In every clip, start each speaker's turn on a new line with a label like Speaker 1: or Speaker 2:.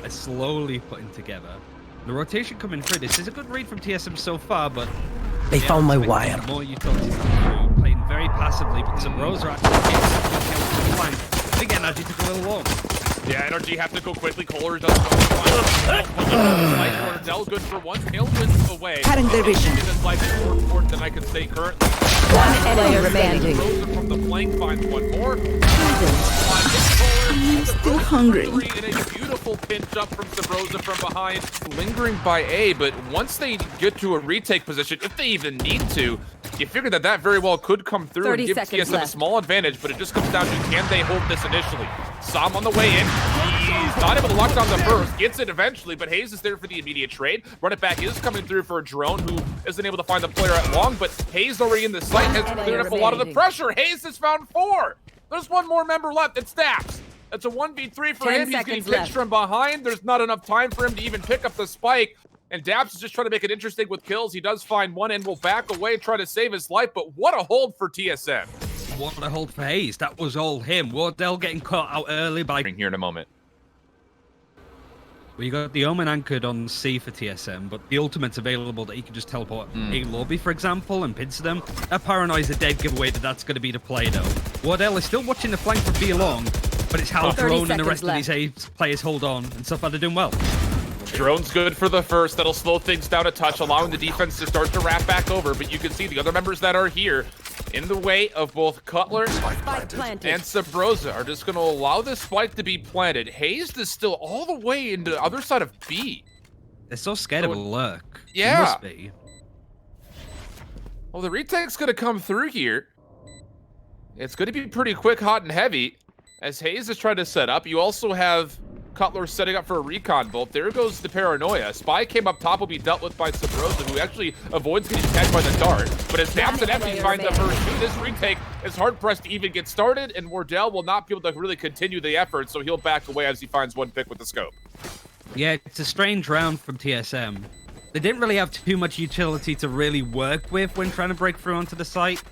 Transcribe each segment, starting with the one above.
Speaker 1: are slowly putting together. The rotation coming through. This is a good read from TSM so far, but
Speaker 2: they found my wire.
Speaker 1: More utilities coming through, playing very passively, but Subroza actually gets some good kills from the flank. I think NRG took a little long.
Speaker 3: Yeah, NRG have to go quickly. KOLER does go. Wardell good for one. Tailwinds away.
Speaker 2: Cutting their vision.
Speaker 3: This life is more important than I can say currently.
Speaker 2: One player remaining.
Speaker 3: Subroza from the flank finds one more.
Speaker 2: Still hungry.
Speaker 3: And a beautiful pinch up from Subroza from behind. Lingering by A, but once they get to a retake position, if they even need to, you figure that that very well could come through and give TSM a small advantage, but it just comes down to can they hold this initially. Sam on the way in. He's not able to lock down the burst. Gets it eventually, but hazed is there for the immediate trade. Run it back is coming through for a drone who isn't able to find the player at long, but hazed already in the site has cleared up a lot of the pressure. Hazed has found 4. There's one more member left. It's daps. That's a 1v3 for him. He's getting pitched from behind. There's not enough time for him to even pick up the spike. And daps is just trying to make it interesting with kills. He does find one and will back away, try to save his life. But what a hold for TSM.
Speaker 1: What a hold for hazed. That was all him. Wardell getting caught out early by...
Speaker 3: Here in a moment.
Speaker 1: We got the Omen anchored on C for TSM, but the ultimate's available that he can just teleport a lobby, for example, and pinch them. That Paranoia is a dead giveaway that that's going to be the play, though. Wardell is still watching the flank for B long, but it's how Drone and the rest of these players hold on, and so far they're doing well.
Speaker 3: Drone's good for the first. That'll slow things down a touch, allowing the defense to start to wrap back over. But you can see the other members that are here in the way of both KOLER and Subroza are just going to allow this spike to be planted. Hazed is still all the way into the other side of B.
Speaker 1: They're so scared of a lurk.
Speaker 3: Yeah.
Speaker 1: Must be.
Speaker 3: Well, the retake's going to come through here. It's going to be pretty quick, hot, and heavy. As hazed is trying to set up, you also have KOLER setting up for a recon bolt. There goes the Paranoia. Spy came up top, will be dealt with by Subroza, who actually avoids getting tagged by the dart. But as daps and effys find the first two, this retake is hard-pressed to even get started, and Wardell will not be able to really continue the effort, so he'll back away as he finds one pick with the scope.
Speaker 1: Yeah, it's a strange round from TSM. They didn't really have too much utility to really work with when trying to break through onto the site.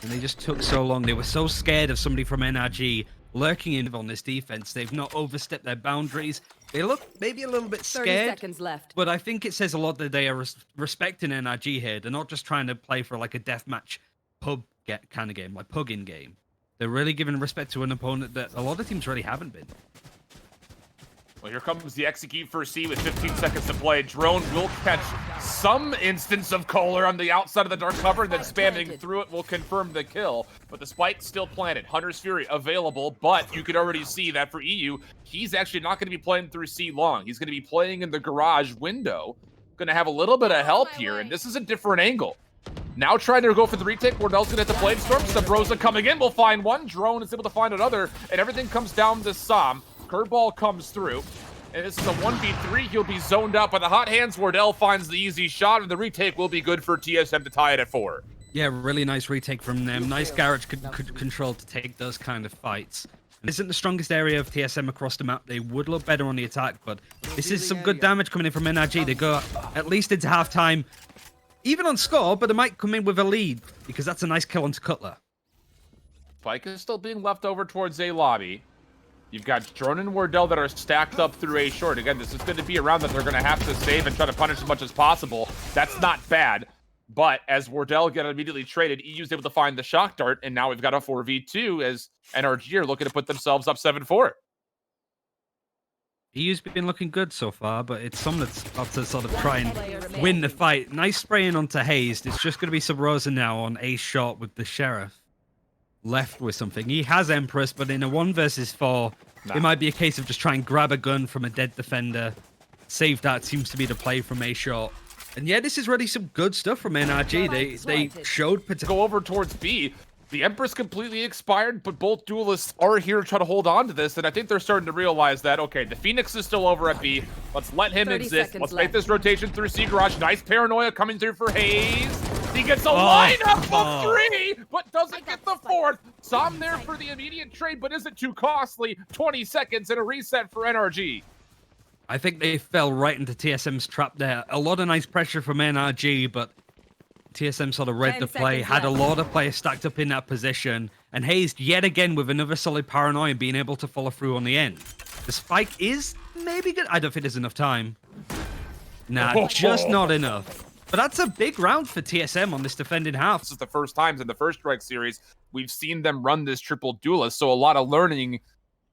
Speaker 1: And they just took so long. They were so scared of somebody from NRG lurking in on this defense. They've not overstepped their boundaries. They look maybe a little bit scared.
Speaker 4: 30 seconds left.
Speaker 1: But I think it says a lot that they are respecting NRG here. They're not just trying to play for like a deathmatch pub kind of game, like pug-in game. They're really giving respect to an opponent that a lot of teams really haven't been.
Speaker 3: Well, here comes the execute for C with 15 seconds to play. Drone will catch some instance of KOLER on the outside of the dark cover, and then spamming through it will confirm the kill. But the spike's still planted. Hunter's Fury available, but you could already see that for eeiu, he's actually not going to be playing through C long. He's going to be playing in the garage window. Going to have a little bit of help here, and this is a different angle. Now trying to go for the retake. Wardell's going to hit the Flamestorm. Subroza coming in will find one. Drone is able to find another, and everything comes down to Sam. Curveball comes through, and this is a 1v3. He'll be zoned out by the hot hands. Wardell finds the easy shot, and the retake will be good for TSM to tie it at 4.
Speaker 1: Yeah, really nice retake from them. Nice garage control to take those kind of fights. And this isn't the strongest area of TSM across the map. They would look better on the attack, but this is some good damage coming in from NRG. They go at least into halftime, even on score, but they might come in with a lead, because that's a nice kill onto KOLER.
Speaker 3: Spike is still being left over towards A lobby. You've got Drone and Wardell that are stacked up through A short. Again, this is going to be a round that they're going to have to save and try to punish as much as possible. That's not bad. But as Wardell got immediately traded, eeiu's able to find the shock dart, and now we've got a 4v2 as NRG are looking to put themselves up 7-4.
Speaker 1: eeiu's been looking good so far, but it's someone that's about to sort of try and win the fight. Nice spraying onto hazed. It's just going to be Subroza now on A short with the Sheriff. Left with something. He has Empress, but in a 1 versus 4, it might be a case of just try and grab a gun from a dead defender. Save that seems to be the play from A short. And yeah, this is really some good stuff from NRG. They showed potential.
Speaker 3: Go over towards B. The Empress completely expired, but both duelists are here to try to hold on to this, and I think they're starting to realize that, okay, the Phoenix is still over at B. Let's let him exist. Let's make this rotation through C garage. Nice Paranoia coming through for hazed. He gets a lineup of 3, but doesn't get the 4th. Sam there for the immediate trade, but is it too costly? 20 seconds and a reset for NRG.
Speaker 1: I think they fell right into TSM's trap there. A lot of nice pressure from NRG, but TSM sort of read the play, had a lot of players stacked up in that position, and hazed yet again with another solid Paranoia being able to follow through on the end. The spike is maybe good. I don't think there's enough time. Nah, just not enough. But that's a big round for TSM on this defending half.
Speaker 3: This is the first times in the First Strike series we've seen them run this triple duelist, so a lot of learning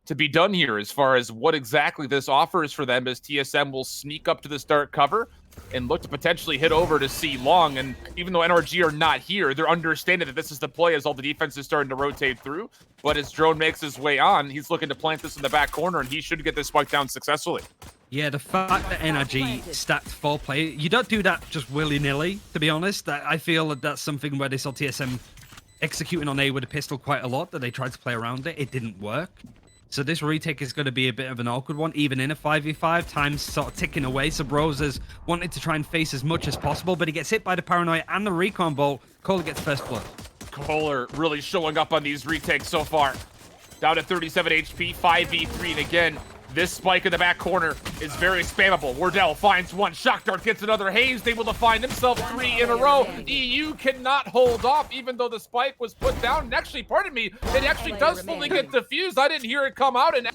Speaker 3: to be done here as far as what exactly this offers for them, as TSM will sneak up to the start cover and look to potentially hit over to C long. And even though NRG are not here, they're understanding that this is the play as all the defense is starting to rotate through. But as Drone makes his way on, he's looking to plant this in the back corner, and he should get this spike down successfully.
Speaker 1: Yeah, the fact that NRG stacked 4 players, you don't do that just willy-nilly, to be honest. I feel that that's something where they saw TSM executing on A with a pistol quite a lot, that they tried to play around it. It didn't work. So this retake is going to be a bit of an awkward one, even in a 5v5. Time's sort of ticking away. Subroza's wanted to try and face as much as possible, but he gets hit by the paranoia and the recon bolt. KOLER gets first blood.
Speaker 3: KOLER really showing up on these retakes so far. Down at 37 HP, 5v3, and again, this spike in the back corner is very spammable. Wardell finds one, Shock Dart gets another, hazed, able to find himself 3 in a row. eeiu cannot hold off, even though the spike was put down. And actually, pardon me, it actually does fully get defused. I didn't hear it come out. And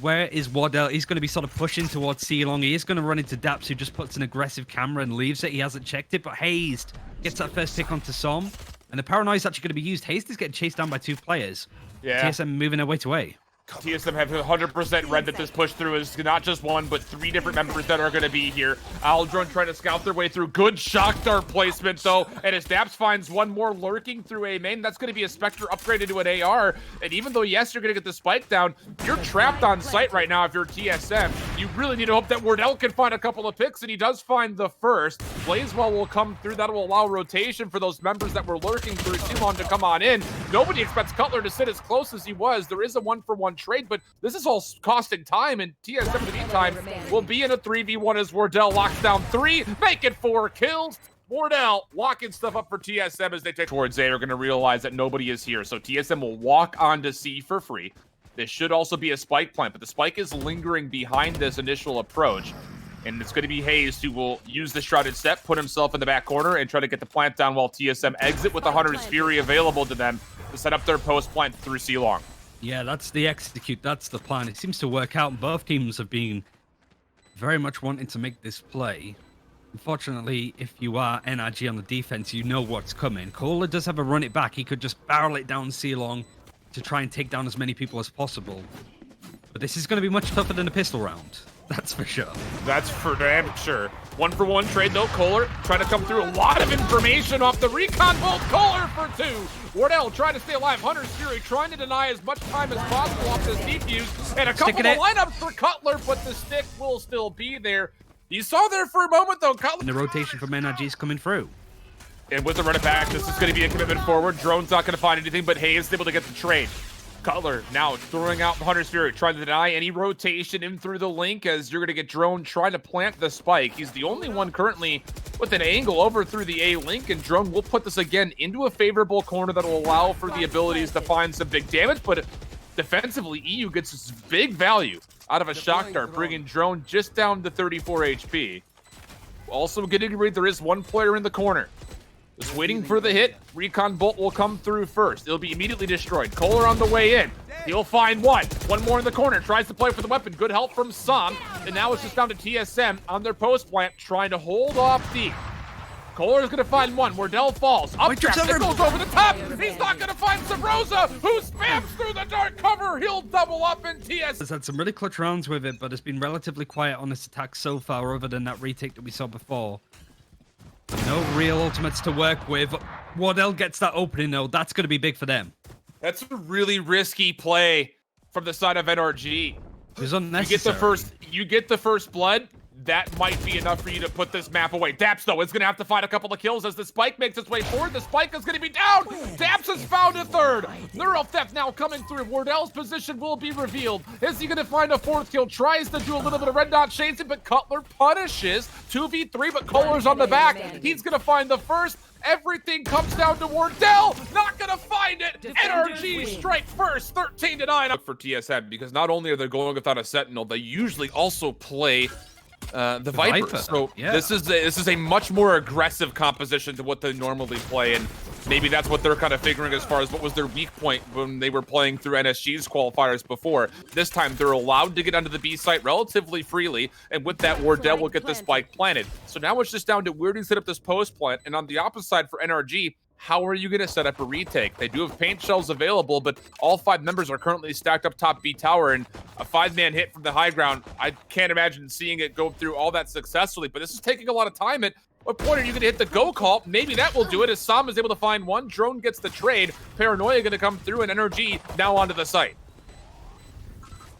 Speaker 1: where is Wardell? He's going to be sort of pushing towards C long. He is going to run into daps, who just puts an aggressive camera and leaves it. He hasn't checked it, but hazed gets that first pick onto Som. And the paranoia is actually going to be used. Hazed is getting chased down by 2 players.
Speaker 3: Yeah.
Speaker 1: TSM moving their way to A.
Speaker 3: TSM have 100% read that this push through is not just 1, but 3 different members that are going to be here. Aldron trying to scout their way through. Good Shock Dart placement, though. And as daps finds one more lurking through A main, that's going to be a Spectre upgraded to an AR. And even though, yes, you're going to get the spike down, you're trapped on site right now if you're TSM. You really need to hope that Wardell can find a couple of picks, and he does find the first. Blazewell will come through. That will allow rotation for those members that were lurking through Simon to come on in. Nobody expects KOLER to sit as close as he was. There is a 1-for-1 trade, but this is all costing time, and TSM in the meantime will be in a 3v1 as Wardell locks down 3, making 4 kills. Wardell locking stuff up for TSM as they take towards A. Are going to realize that nobody is here, so TSM will walk onto C for free. This should also be a spike plant, but the spike is lingering behind this initial approach, and it's going to be hazed who will use the Shrouded Step, put himself in the back corner, and try to get the plant down while TSM exit with the Hunter's Fury available to them to set up their post plant through C long.
Speaker 1: Yeah, that's the execute. That's the plan. It seems to work out. Both teams have been very much wanting to make this play. Unfortunately, if you are NRG on the defense, you know what's coming. KOLER does have a run it back. He could just barrel it down C long to try and take down as many people as possible. But this is going to be much tougher than a pistol round. That's for sure.
Speaker 3: That's for damn sure. 1-for-1 trade, though. KOLER trying to come through. A lot of information off the recon bolt. KOLER for 2. Wardell trying to stay alive. Hunter's Fury trying to deny as much time as possible off this defuse. And a couple of lineups for KOLER, but the stick will still be there. You saw there for a moment, though. KOLER.
Speaker 1: And the rotation from NRG is coming through.
Speaker 3: And with the run it back, this is going to be a commitment forward. Drone's not going to find anything, but Hayes is able to get the trade. KOLER now throwing out Hunter's Fury, trying to deny any rotation in through the link, as you're going to get Drone trying to plant the spike. He's the only one currently with an angle over through the A link, and Drone will put this again into a favorable corner that will allow for the abilities to find some big damage, but defensively, eeiu gets this big value out of a Shock Dart, bringing Drone just down to 34 HP. Also getting to read, there is one player in the corner. Just waiting for the hit. Recon Bolt will come through first. It'll be immediately destroyed. KOLER on the way in. He'll find one. One more in the corner. Tries to play for the weapon. Good help from Som. And now it's just down to TSM on their post plant, trying to hold off D. KOLER is going to find one. Wardell falls. Up trap. It goes over the top. He's not going to find Subroza, who spams through the dark cover. He'll double up in TSM.
Speaker 1: Has had some really clutch rounds with it, but it's been relatively quiet on this attack so far, other than that retake that we saw before. No real ultimates to work with. Wardell gets that opening, though. That's going to be big for them.
Speaker 3: That's a really risky play from the side of NRG.
Speaker 1: It was unnecessary.
Speaker 3: You get the first blood. That might be enough for you to put this map away. daps, though, is going to have to find a couple of kills as the spike makes its way forward. The spike is going to be down. daps has found a third. Neural Theft now coming through. Wardell's position will be revealed. Is he going to find a 4th kill? Tries to do a little bit of red dot chasing, but KOLER punishes. 2v3, but KOLER's on the back. He's going to find the first. Everything comes down to Wardell. Not going to find it. NRG strike first. 13-9 for TSM, because not only are they going without a sentinel, they usually also play the Viper. So
Speaker 1: yeah.
Speaker 3: this is a much more aggressive composition to what they normally play, and maybe that's what they're kind of figuring as far as what was their weak point when they were playing through NSG's qualifiers before. This time they're allowed to get onto the B site relatively freely, and with that, Wardell will get the spike planted. So now it's just down to where do you set up this post plant, and on the opposite side for NRG, how are you going to set up a retake? They do have paint shells available, but all 5 members are currently stacked up top B tower, and a 5-man hit from the high ground, I can't imagine seeing it go through all that successfully, but this is taking a lot of time. At what point are you going to hit the go call? Maybe that will do it, as Sam is able to find one. Drone gets the trade. Paranoia going to come through, and NRG now onto the site.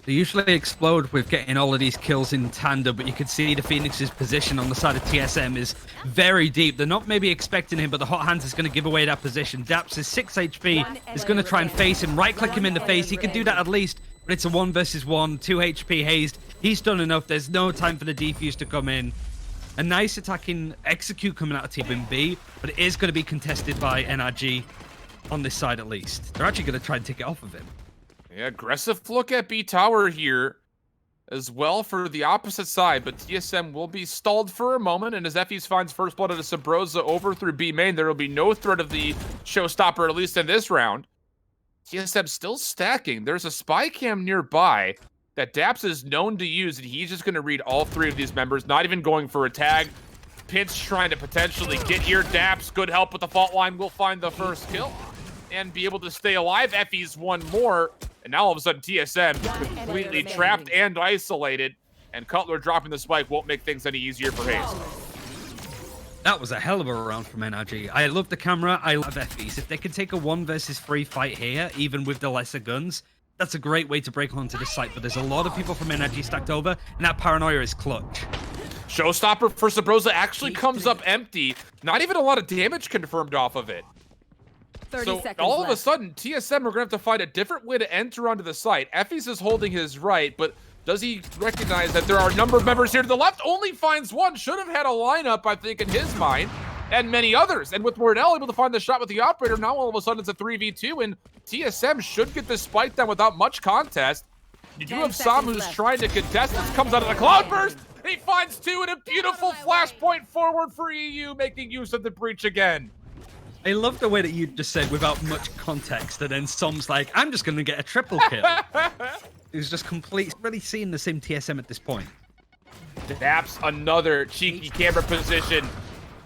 Speaker 1: They usually explode with getting all of these kills in tandem, but you can see the Phoenix's position on the side of TSM is very deep. They're not maybe expecting him, but the Hot Hands is going to give away that position. Daps is 6 HP, is going to try and face him, right-click him in the face. He can do that at least, but it's a 1 versus 1, 2 HP hazed. He's done enough. There's no time for the defuse to come in. A nice attacking execute coming out of Team B, but it is going to be contested by NRG on this side at least. They're actually going to try and take it off of him.
Speaker 3: Yeah, aggressive look at B tower here as well for the opposite side, but TSM will be stalled for a moment, and as effys finds first blood at a Subroza over through B main, there will be no threat of the showstopper, at least in this round. TSM still stacking. There's a spy cam nearby that daps is known to use, and he's just going to read all 3 of these members, not even going for a tag. Pinch trying to potentially get here. Daps, good help with the fault line, will find the first kill and be able to stay alive. effys one more. And now all of a sudden TSM completely trapped and isolated, and KOLER dropping the spike won't make things any easier for hazed.
Speaker 1: That was a hell of a round from NRG. I love the camera, I love effys. If they can take a 1 versus 3 fight here, even with the lesser guns, that's a great way to break onto this site, but there's a lot of people from NRG stacked over, and that Paranoia is clutch.
Speaker 3: Showstopper for Subroza actually comes up empty. Not even a lot of damage confirmed off of it. So all of a sudden, TSM are going to have to find a different way to enter onto the site. effys is holding his right, but does he recognize that there are a number of members here to the left? Only finds one. Should have had a lineup, I think, in his mind, and many others. And with Wardell able to find the shot with the operator, now all of a sudden it's a 3v2, and TSM should get this spike down without much contest. You do have Sam who's trying to contest. This comes out of the cloudburst. He finds 2 and a beautiful flashpoint forward for eeiu, making use of the breach again.
Speaker 1: I love the way that you just said without much context, and then Som's like, I'm just going to get a triple kill. He's just really seeing the same TSM at this point.
Speaker 3: Daps, another cheeky camera position,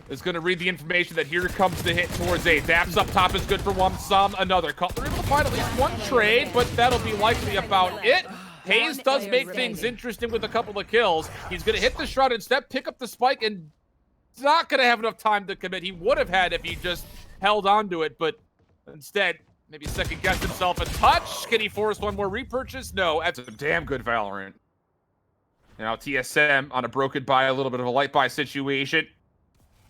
Speaker 3: is going to read the information that here comes the hit towards A. Daps up top is good for one. Some, another. KOLER able to find at least 1 trade, but that'll be likely about it. hazed does make things interesting with a couple of kills. He's going to hit the shrouded step, pick up the spike, and not going to have enough time to commit. He would have had if he just held on to it, but instead, maybe second-guessed himself a touch. Can he force 1 more repurchase? No, that's a damn good VALORANT. Now TSM on a broken buy, a little bit of a light buy situation.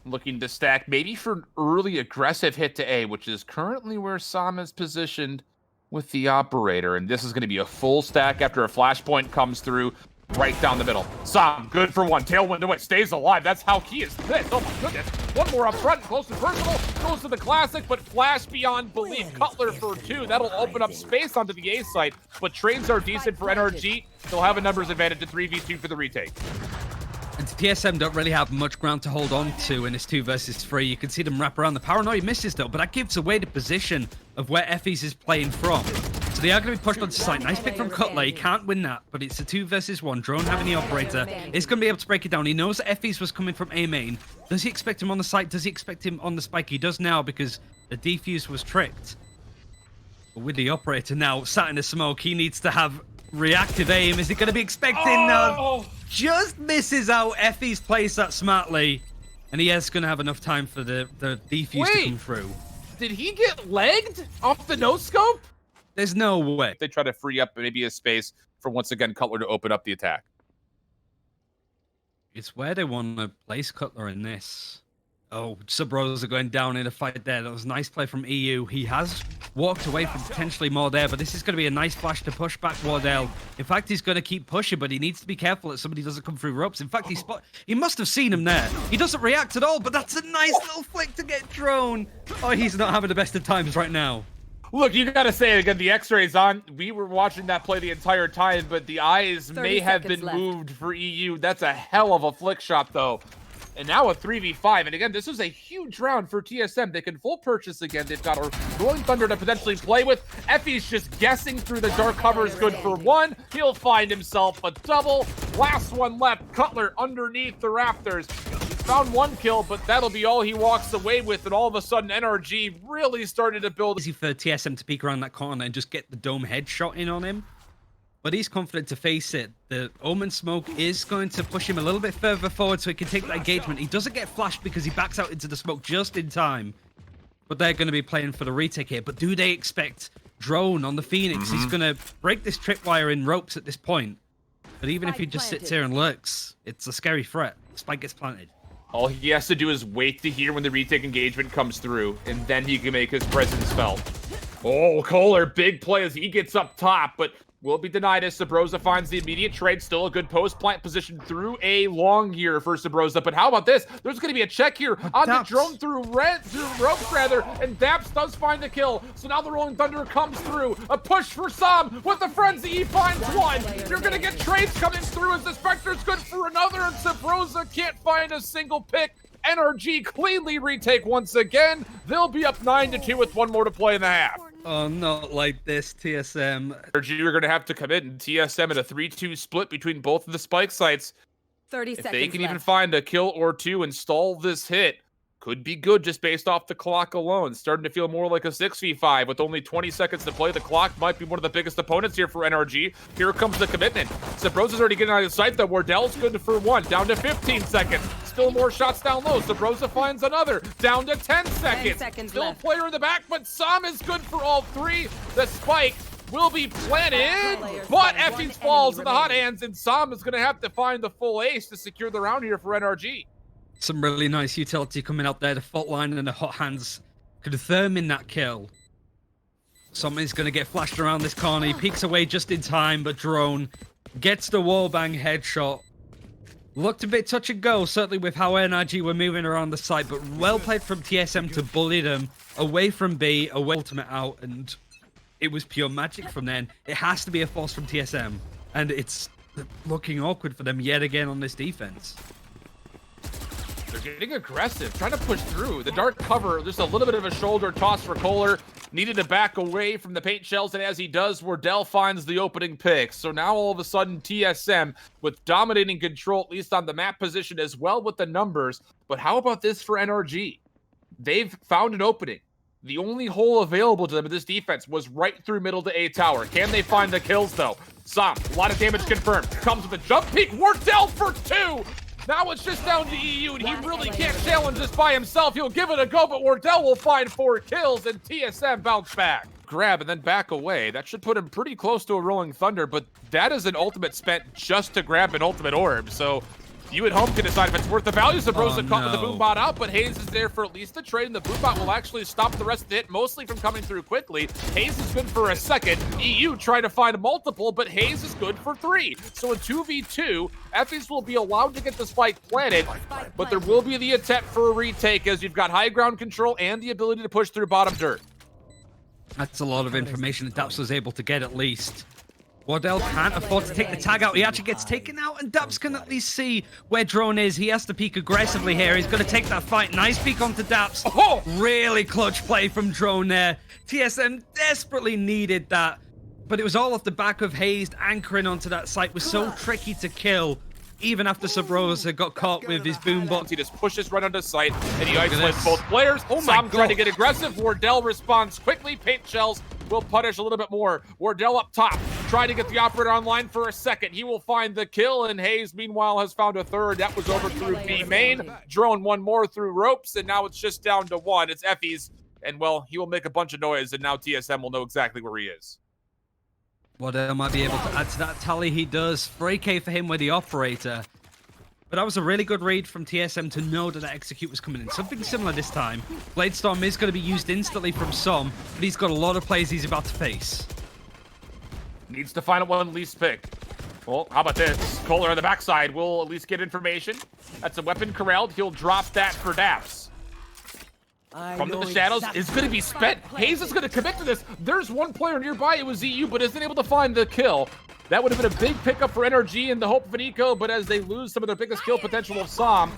Speaker 3: Looking to stack maybe for an early aggressive hit to A, which is currently where Sam is positioned with the operator. And this is going to be a full stack after a flashpoint comes through right down the middle. Sam, good for 1. Tailwind away, stays alive. That's how he is pissed. Oh my goodness. 1 more up front, close to personal. Goes to the classic, but flash beyond belief. KOLER for 2. That'll open up space onto the A site, but trades are decent for NRG. They'll have a numbers advantage at 3v2 for the retake.
Speaker 1: And TSM don't really have much ground to hold on to in this 2 versus 3. You can see them wrap around. The Paranoia misses though, but that gives away the position of where effys is playing from. So they are going to be pushed onto site. Nice pick from KOLER. He can't win that, but it's a 2 versus 1. Drone having the operator is going to be able to break it down. He knows that effys was coming from A main. Does he expect him on the site? Does he expect him on the spike? He does now because the defuse was tricked. But with the operator now sat in the smoke, he needs to have reactive aim. Is he going to be expecting? No. Just misses out. effys plays that smartly, and he is going to have enough time for the defuse to come through.
Speaker 3: Did he get legged off the no-scope?
Speaker 1: There's no way.
Speaker 3: They try to free up maybe a space for, once again, KOLER to open up the attack.
Speaker 1: It's where they want to place KOLER in this. Oh, Subroza going down in a fight there. That was a nice play from eeiu. He has walked away from potentially more there, but this is going to be a nice flash to push back Wardell. In fact, he's going to keep pushing, but he needs to be careful that somebody doesn't come through ropes. In fact, he must have seen him there. He doesn't react at all, but that's a nice little flick to get drone. Oh, he's not having the best of times right now.
Speaker 3: Look, you gotta say it again, the x-rays on. We were watching that play the entire time, but the eyes may have been moved for eeiu. That's a hell of a flick shot, though. And now a 3v5. And again, this is a huge round for TSM. They can full purchase again. They've got a Rolling Thunder to potentially play with. effys just guessing through the dark cover is good for one. He'll find himself a double. Last one left. KOLER underneath the rafters. Found one kill, but that'll be all he walks away with. And all of a sudden, NRG really started to build.
Speaker 1: Easy for TSM to peek around that corner and just get the dome headshot in on him. But he's confident to face it. The Omen smoke is going to push him a little bit further forward so he can take that engagement. He doesn't get flashed because he backs out into the smoke just in time. But they're going to be playing for the retake here. But do they expect drone on the Phoenix? He's going to break this tripwire in ropes at this point. But even if he just sits here and lurks, it's a scary threat. Spike gets planted.
Speaker 3: All he has to do is wait to hear when the retake engagement comes through, and then he can make his presence felt. Oh, KOLER, big play as he gets up top, but will be denied as Subroza finds the immediate trade. Still a good post-plant position through a long here for Subroza. But how about this? There's going to be a check here on the drone through ropes, rather, and daps does find the kill. So now the Rolling Thunder comes through. A push for Sam with the frenzy. He finds one. You're going to get trades coming through as the Spectre's good for another, and Subroza can't find a single pick. NRG cleanly retake once again. They'll be up 9-2 with one more to play in the half.
Speaker 1: Oh, not like this, TSM.
Speaker 3: NRG are going to have to commit, and TSM at a 3-2 split between both of the spike sites.
Speaker 2: 30 seconds
Speaker 3: If they can
Speaker 2: left.
Speaker 3: even find a kill or two and stall this hit, could be good just based off the clock alone. Starting to feel more like a 6v5 with only 20 seconds to play. The clock might be one of the biggest opponents here for NRG. Here comes the commitment. Subroza's already getting out of sight, though. Wardell's good for one, down to 15 seconds. Still more shots down low. Subroza finds another, down to 10 seconds. Still a player in the back, but Sam is good for all three. The spike will be planted, but effys falls in the hot hands, and Sam is going to have to find the full ace to secure the round here for NRG.
Speaker 1: Some really nice utility coming out there. The fault line and the hot hands confirming that kill. Somebody's going to get flashed around this corner. He peeks away just in time, but drone gets the wallbang headshot. Looked a bit touch and go, certainly with how NRG were moving around the site, but well played from TSM to bully them away from B, away ultimate out, and it was pure magic from then. It has to be a force from TSM, and it's looking awkward for them yet again on this defense.
Speaker 3: They're getting aggressive, trying to push through. The dark cover, just a little bit of a shoulder toss for KOLER. Needed to back away from the paint shells, and as he does, Wardell finds the opening pick. So now all of a sudden, TSM with dominating control, at least on the map position, as well with the numbers. But how about this for NRG? They've found an opening. The only hole available to them in this defense was right through middle to A tower. Can they find the kills, though? Sam, a lot of damage confirmed. Comes with a jump peek. Wardell for two! Now it's just down to eeiu, and he really can't challenge this by himself. He'll give it a go, but Wardell will find 4 kills, and TSM bounce back. Grab and then back away. That should put him pretty close to a Rolling Thunder, but that is an ultimate spent just to grab an ultimate orb. So you at home can decide if it's worth the value. Subroza caught with the boombot out, but hazed is there for at least a trade, and the boombot will actually stop the rest of the hit, mostly from coming through quickly. hazed is good for a second. eeiu tried to find multiple, but hazed is good for 3. So in 2v2, effys will be allowed to get the spike planted, but there will be the attempt for a retake as you've got high ground control and the ability to push through bottom dirt.
Speaker 1: That's a lot of information that daps was able to get at least. Wardell can't afford to take the tag out. He actually gets taken out, and daps can at least see where drone is. He has to peek aggressively here. He's going to take that fight. Nice peek onto daps.
Speaker 3: Oh!
Speaker 1: Really clutch play from drone there. TSM desperately needed that, but it was all off the back of hazed anchoring onto that site. It was so tricky to kill, even after Subroza got caught with his boombox.
Speaker 3: He just pushes right onto sight, and he isolates both players. Sam trying to get aggressive. Wardell responds quickly. Paint shells will punish a little bit more. Wardell up top, trying to get the operator online for a second. He will find the kill, and hazed, meanwhile, has found a third. That was over through B main. Drone one more through ropes, and now it's just down to 1. It's effys, and, well, he will make a bunch of noise, and now TSM will know exactly where he is.
Speaker 1: Wardell might be able to add to that tally. He does. 3K for him with the operator. But that was a really good read from TSM to know that execute was coming in. Something similar this time. Bladestorm is going to be used instantly from Som, but he's got a lot of plays he's about to face.
Speaker 3: Needs to find one least pick. Well, how about this? KOLER on the backside will at least get information. That's a weapon corralled. He'll drop that for daps. from the shadows is going to be spent. Hazed is going to commit to this. There's one player nearby. It was eeiu, but isn't able to find the kill. That would have been a big pickup for NRG in the hope of an eco, but as they lose some of their biggest kill potential of Sam,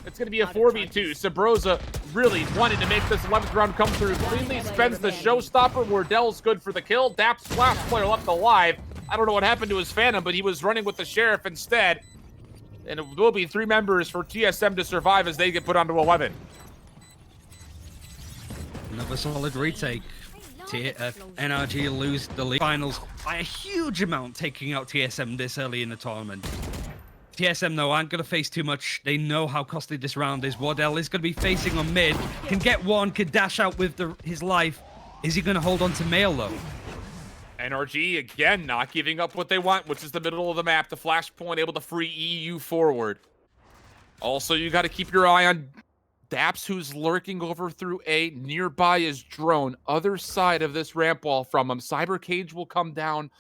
Speaker 3: it's going to be a 4v2. Subroza really wanting to make this 11th round come through cleanly. Spends the showstopper. Wardell's good for the kill. Daps, last player left alive. I don't know what happened to his Phantom, but he was running with the Sheriff instead. And it will be 3 members for TSM to survive as they get put onto 11.
Speaker 1: Another solid retake. NRG lose the league finals by a huge amount, taking out TSM this early in the tournament. TSM, though, aren't going to face too much. They know how costly this round is. Wardell is going to be facing on mid. Can get one, can dash out with his life. Is he going to hold on to Mail, though?
Speaker 3: NRG, again, not giving up what they want, which is the middle of the map. The flashpoint able to free eeiu forward. Also, you got to keep your eye on daps, who's lurking over through A. Nearby is drone. Other side of this ramp wall from him. Cyber Cage will come down.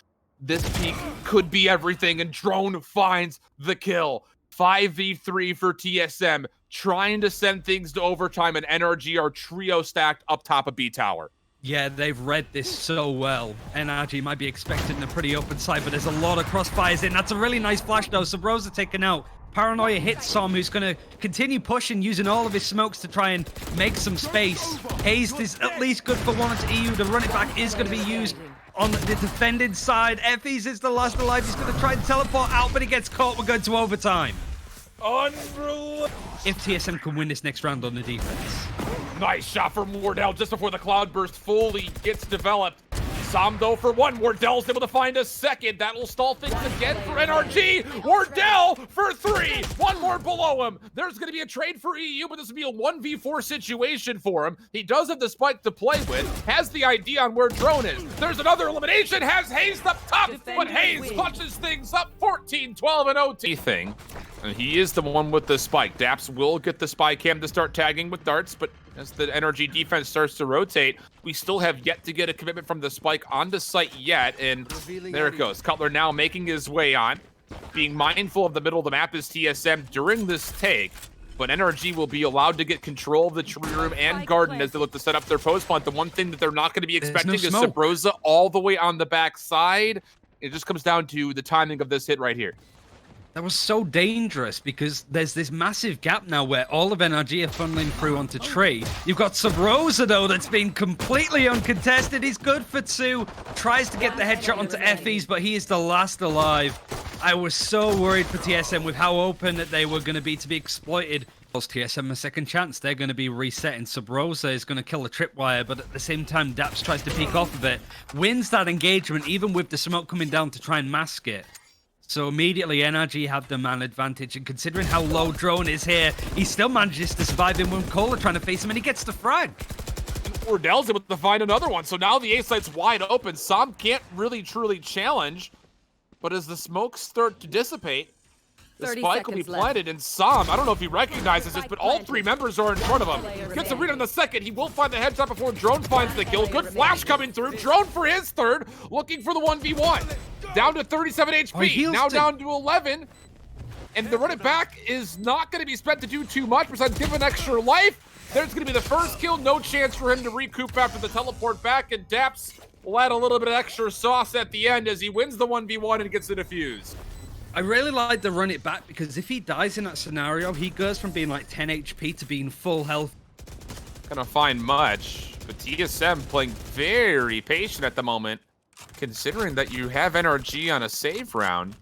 Speaker 3: This peak could be everything, and drone finds the kill. 5v3 for TSM, trying to send things to overtime, and NRG are trio stacked up top of B tower.
Speaker 1: Yeah, they've read this so well. NRG might be expecting a pretty open side, but there's a lot of crossfires in. That's a really nice flash, though. Subroza taken out. Paranoia hits Som, who's going to continue pushing, using all of his smokes to try and make some space. Hazed is at least good for one to eeiu. The run it back is going to be used on the defended side. effys is the last alive. He's going to try and teleport out, but he gets caught. We're going to overtime. If TSM can win this next round on the defense.
Speaker 3: Nice shot from Wardell just before the cloudburst fully gets developed. Sam, though, for one. Wardell's able to find a second. That will stall things again for NRG. Wardell for 3. One more below him. There's going to be a trade for eeiu, but this will be a 1v4 situation for him. He does have the spike to play with. Has the idea on where drone is. There's another elimination. Has hazed up top, but Hazed clutches things up. 14-12 and OT thing. And he is the one with the spike. Daps will get the spy cam to start tagging with darts, but as the NRG defense starts to rotate, we still have yet to get a commitment from the spike onto site yet, and there it goes. KOLER now making his way on, being mindful of the middle of the map is TSM during this take, but NRG will be allowed to get control of the tree room and garden as they look to set up their post plant. The one thing that they're not going to be expecting is Subroza all the way on the back side. It just comes down to the timing of this hit right here.
Speaker 1: That was so dangerous because there's this massive gap now where all of NRG are funneling through onto tree. You've got Subroza, though, that's been completely uncontested. He's good for 2. Tries to get the headshot onto effys, but he is the last alive. I was so worried for TSM with how open that they were going to be exploited. Whilst TSM a second chance, they're going to be resetting. Subroza is going to kill the tripwire, but at the same time, daps tries to peek off of it. Wins that engagement, even with the smoke coming down to try and mask it. So immediately NRG have the man advantage, and considering how low drone is here, he still manages to survive him when KOLER trying to face him, and he gets the frag.
Speaker 3: Wardell's able to find another one, so now the A site's wide open. Sam can't really truly challenge, but as the smokes start to dissipate, the spike will be planted, and Sam, I don't know if he recognizes this, but all 3 members are in front of him. Gets a read on the second. He will find the headshot before drone finds the kill. Good flash coming through. Drone for his 3rd, looking for the 1v1. Down to 37 HP, now down to 11. And the run it back is not going to be spent to do too much besides give an extra life. There's going to be the first kill. No chance for him to recoup after the teleport back, and daps will add a little bit of extra sauce at the end as he wins the 1v1 and gets the defuse.
Speaker 1: I really like the run it back because if he dies in that scenario, he goes from being like 10 HP to being full health.
Speaker 3: Gonna find much, but TSM playing very patient at the moment, considering that you have NRG on a save round,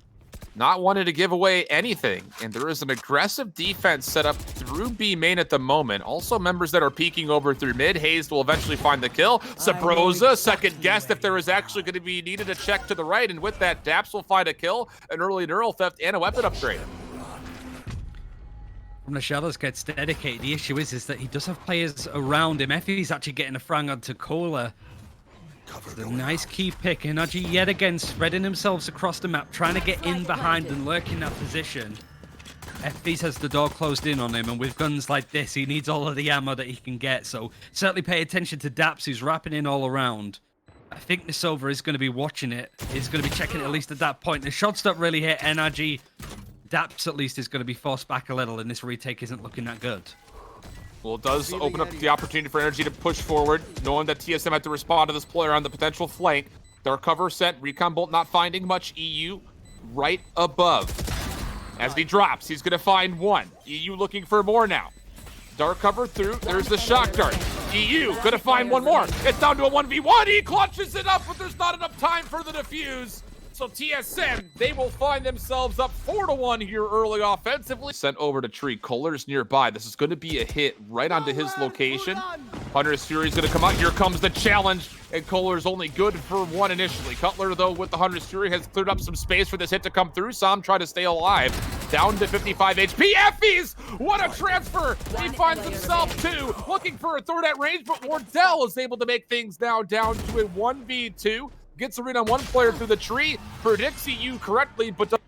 Speaker 3: not wanting to give away anything. And there is an aggressive defense set up through B main at the moment. Also members that are peeking over through mid. Hazed will eventually find the kill. Subroza, second guessed if there is actually going to be needed a check to the right. And with that, daps will find a kill, an early neural theft, and a weapon upgrade.
Speaker 1: From the shadows gets dedicated. The issue is that he does have players around him. effys actually getting a frag onto KOLER. It's a nice key pick. NRG yet again spreading themselves across the map, trying to get in behind and lurk in that position. effys has the door closed in on him, and with guns like this, he needs all of the ammo that he can get. So certainly pay attention to daps, who's wrapping in all around. I think Nisova is going to be watching it. He's going to be checking it at least at that point. The shots don't really hit NRG. Daps at least is going to be forced back a little, and this retake isn't looking that good.
Speaker 3: Well, it does open up the opportunity for NRG to push forward, knowing that TSM had to respond to this player on the potential flank. Their cover set, Recon Bolt not finding much, eeiu right above. As he drops, he's gonna find one. eeiu looking for more now. Dark cover through, there's the shock dart. eeiu gonna find one more. It's down to a 1v1, he clutches it up, but there's not enough time for the defuse. So TSM, they will find themselves up 4-1 here early offensively. Sent over to tree, KOLER's nearby. This is gonna be a hit right onto his location. Hunter's Fury's gonna come out, here comes the challenge, and KOLER's only good for one initially. Cutler, though, with the Hunter's Fury, has cleared up some space for this hit to come through. Saw him try to stay alive. Down to 55 HP. effys! What a transfer! He finds himself two, looking for a third at range, but Wardell is able to make things now down to a 1v2. Gets a read on one player through the tree, predicts eeiu correctly, but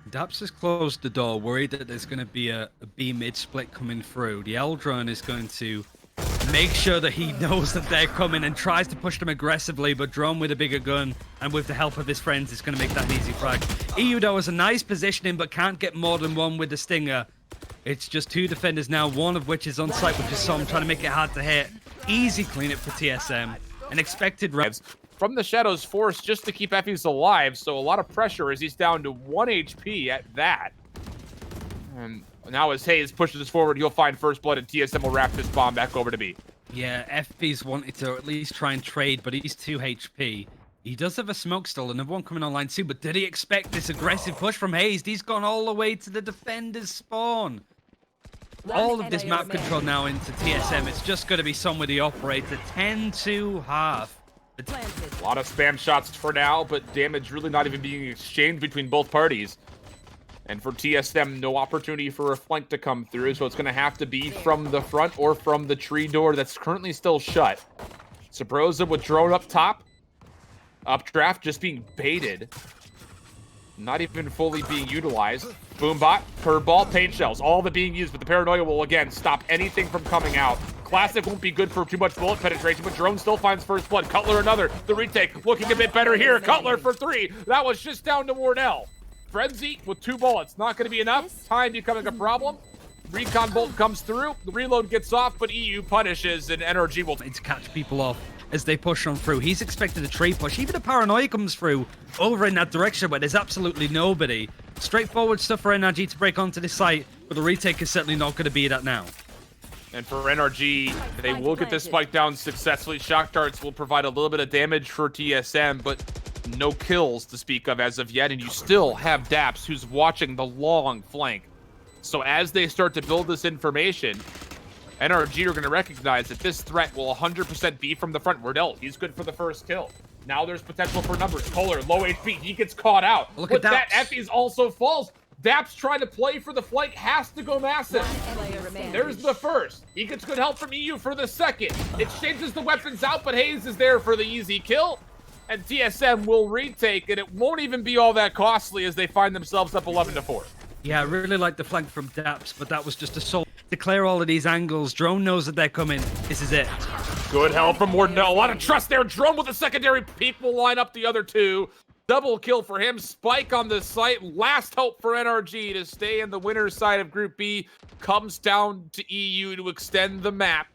Speaker 1: daps has closed the door, worried that there's going to be a B mid split coming through. The Eldron is going to make sure that he knows that they're coming and tries to push them aggressively, but Drone with a bigger gun and with the help of his friends is going to make that an easy frag. eeiu, though, is a nice positioning, but can't get more than one with the Stinger. It's just two defenders now, one of which is on site, which is Som, trying to make it hard to hit. Easy cleanup for TSM. An expected reps
Speaker 3: from the shadows forced just to keep effys alive, so a lot of pressure as he's down to 1 HP at that. And now as hazed pushes us forward, he'll find first blood, and TSM will wrap this bomb back over to B.
Speaker 1: Yeah, effys wanted to at least try and trade, but he's 2 HP. He does have a smoke still, another one coming online too, but did he expect this aggressive push from hazed? He's gone all the way to the defender's spawn. All of this map control now into TSM. It's just going to be some with the operator. 10-2 half.
Speaker 3: A lot of spam shots for now, but damage really not even being exchanged between both parties. And for TSM, no opportunity for a flank to come through, so it's going to have to be from the front or from the tree door that's currently still shut. Subroza with drone up top. Updraft just being baited. Not even fully being utilized. Boombot, curveball, paint shells, all of it being used, but the paranoia will again stop anything from coming out. Classic won't be good for too much bullet penetration, but Drone still finds first blood. Cutler another. The retake looking a bit better here. Cutler for 3. That was just down to Wardell. Frenzy with 2 bullets. Not going to be enough. Time becoming a problem. Recon bolt comes through. The reload gets off, but eeiu punishes, and NRG will
Speaker 1: to catch people off as they push on through. He's expected a tree push. Even a paranoia comes through over in that direction where there's absolutely nobody. Straightforward stuff for NRG to break onto this site, but the retake is certainly not going to be that now.
Speaker 3: And for NRG, they will get this spike down successfully. Shock darts will provide a little bit of damage for TSM, but no kills to speak of as of yet. And you still have daps, who's watching the long flank. So as they start to build this information, NRG are going to recognize that this threat will 100% be from the front. Wardell, he's good for the first kill. Now there's potential for numbers. KOLER, low HP, he gets caught out.
Speaker 1: Look
Speaker 3: With
Speaker 1: at
Speaker 3: that,
Speaker 1: daps.
Speaker 3: effys also falls. Daps trying to play for the flank, has to go massive. There's the first. He gets good help from eeiu for the second. It changes the weapons out, but hazed is there for the easy kill. And TSM will retake, and it won't even be all that costly as they find themselves up 11-4.
Speaker 1: Yeah, I really like the flank from daps, but that was just a soul to clear all of these angles. Drone knows that they're coming. This is it.
Speaker 3: Good help from Wardell. A lot of trust there. Drone with a secondary peek will line up the other two. Double kill for him. Spike on the site. Last hope for NRG to stay in the winner's side of Group B. Comes down to eeiu to extend the map.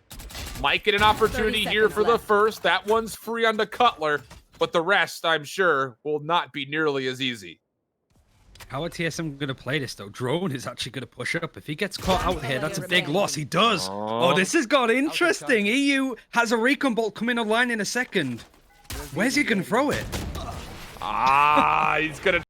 Speaker 3: Might get an opportunity here for the first. That one's free on the Cutler, but the rest, I'm sure, will not be nearly as easy.
Speaker 1: How are TSM going to play this, though? Drone is actually going to push up. If he gets caught out here, that's a big loss. He does. Oh, this has got interesting. eeiu has a recon bolt coming online in a second. Where's he going to throw it?
Speaker 3: He's going to